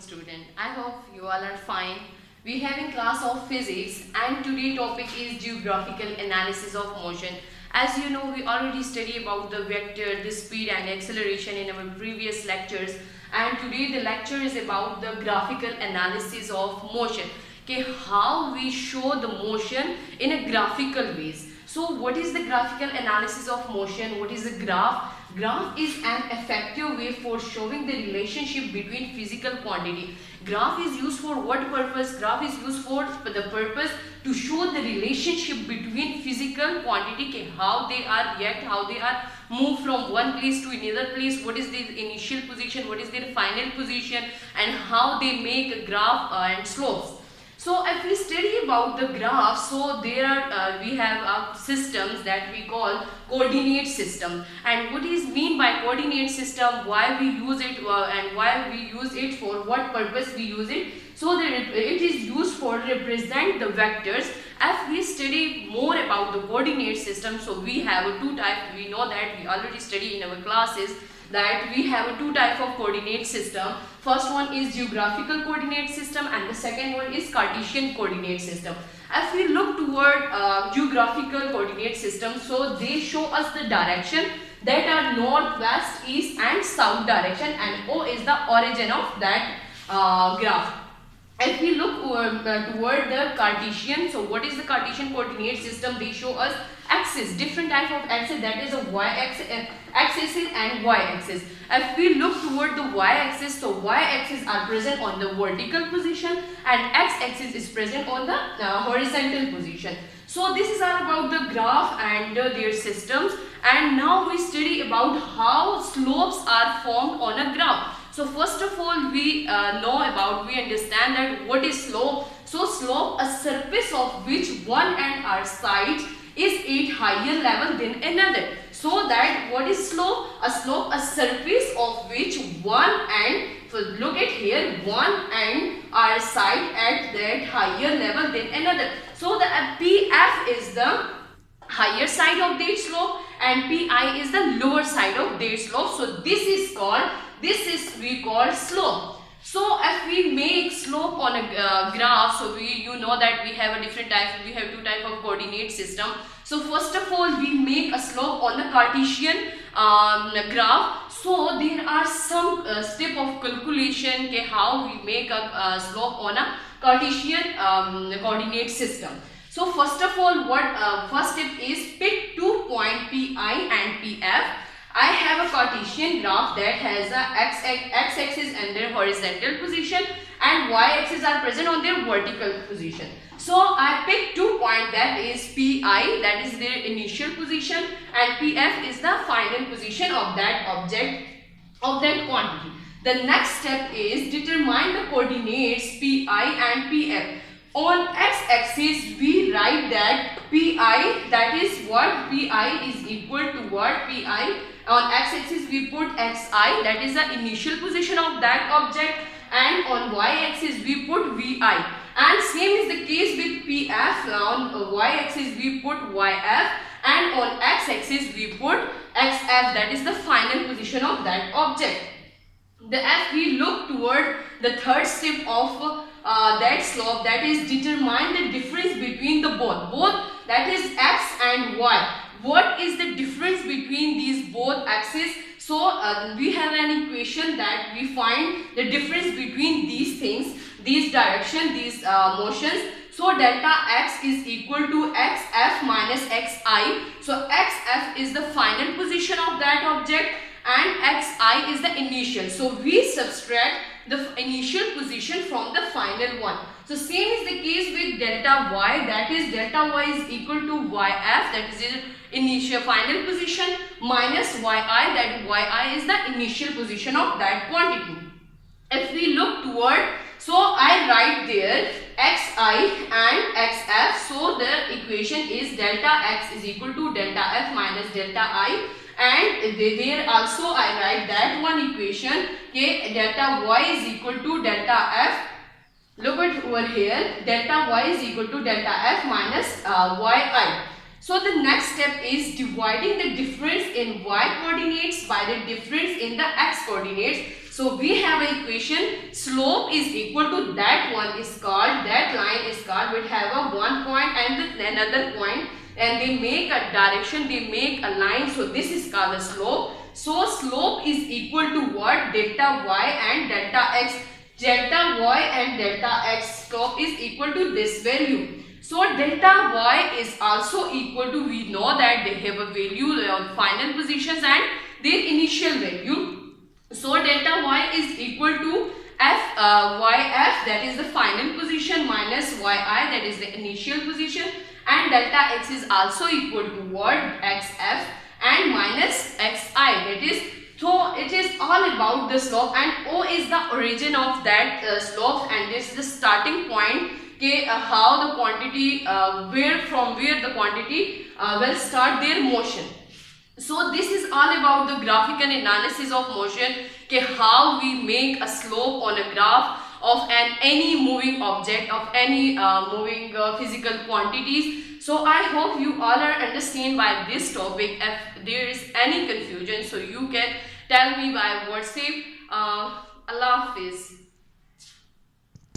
afternoon, student. I hope you all are fine. We have in class of physics and today topic is geographical analysis of motion. As you know, we already studied about the vector, the speed and acceleration in our previous lectures, and today the lecture is about the graphical analysis of motion. Okay, how we show the motion in a graphical ways. So what is the graphical analysis of motion? What is a graph? Graph is an effective way for showing the relationship between physical quantity. Graph is used for what purpose? Graph is used for the purpose to show the relationship between physical quantity, how they are react, how they are move from one place to another place, what is their initial position, what is their final position, and how they make a graph and slopes. So if we study about the graph, so there are we have systems that we call coordinate system. And what is mean by coordinate system? Why we use it and why we use it, for what purpose we use it? So that it is used for represent the vectors. If we study more about the coordinate system, so we have two types. We know that we already study in our classes that we have two type of coordinate system. First one is geographical coordinate system and the second one is Cartesian coordinate system. As we look toward geographical coordinate system, so they show us the direction that are north, west, east and south direction, and O is the origin of that graph. If we look toward the Cartesian, so what is the Cartesian coordinate system? They show us axis, different type of axis, that is a y-axis and y-axis. If we look toward the y-axis, so y-axis are present on the vertical position and x-axis is present on the horizontal position. So this is all about the graph and their systems. And now we study about how slopes are formed on a graph. So first of all, we understand that what is slope. So slope, a surface of which one end or side is at higher level than another. So that what is slope? A slope, a surface of which one end, so look at here, one end or side at that higher level than another. So the PF is the higher side of that slope and PI is the lower side of that slope. So we call slope. So if we make slope on a graph, so you know that we have a different type, we have two type of coordinate system. So first of all, we make a slope on the Cartesian graph. So there are some step of calculation how we make a slope on a Cartesian coordinate system. So first of all, first step is pick 2 point PI and PF. I have a Cartesian graph that has a x-axis and their horizontal position and y-axis are present on their vertical position. So I pick 2 points, that is PI, that is their initial position, and PF is the final position of that object, of that quantity. The next step is determine the coordinates PI and PF. On x-axis we write that PI, that is what PI is equal to what PI. On x-axis we put xi, that is the initial position of that object, and on y-axis we put vi. And same is the case with PF. On y-axis we put yf and on x-axis we put xf, that is the final position of that object. If we look toward the third step of that slope, that is determine the difference between the both, that is x and y. What is the difference between these both axes? So we have an equation that we find the difference between these things, these direction, these motions. So delta x is equal to xf minus xi. So xf is the final position of that object and xi is the initial. So we subtract the initial position from the final one. So same is the case with delta y, that is delta y is equal to yf, that is the initial final position, minus yi, that yi is the initial position of that quantity. If we look toward, so I write there xi and xf, so the equation is delta x is equal to delta f minus delta I. And there also I write that one equation, delta y is equal to delta f. Look at over here, delta y is equal to delta f minus yi. So the next step is dividing the difference in y coordinates by the difference in the x coordinates. So we have an equation, slope is equal to that one is called, that line is called, we have a one point and another point, and they make a direction, they make a line, so this is called a slope. So slope is equal to what? Delta y and delta x. Delta y and delta x, slope is equal to this value. So delta y is also equal to, we know that they have a value on final positions and their initial value. So delta y is equal to f yf, that is the final position, minus yi, that is the initial position, and delta x is also equal to what? xf and minus xi, that is, so it is all about the slope, and O is the origin of that slope, and this is the starting point, how the quantity, from where the quantity will start their motion. So this is all about the graphical analysis of motion, how we make a slope on a graph of any moving object, of any moving physical quantities. So I hope you all are understand by this topic. If there is any confusion, so you can tell me by WhatsApp. Allah Hafiz.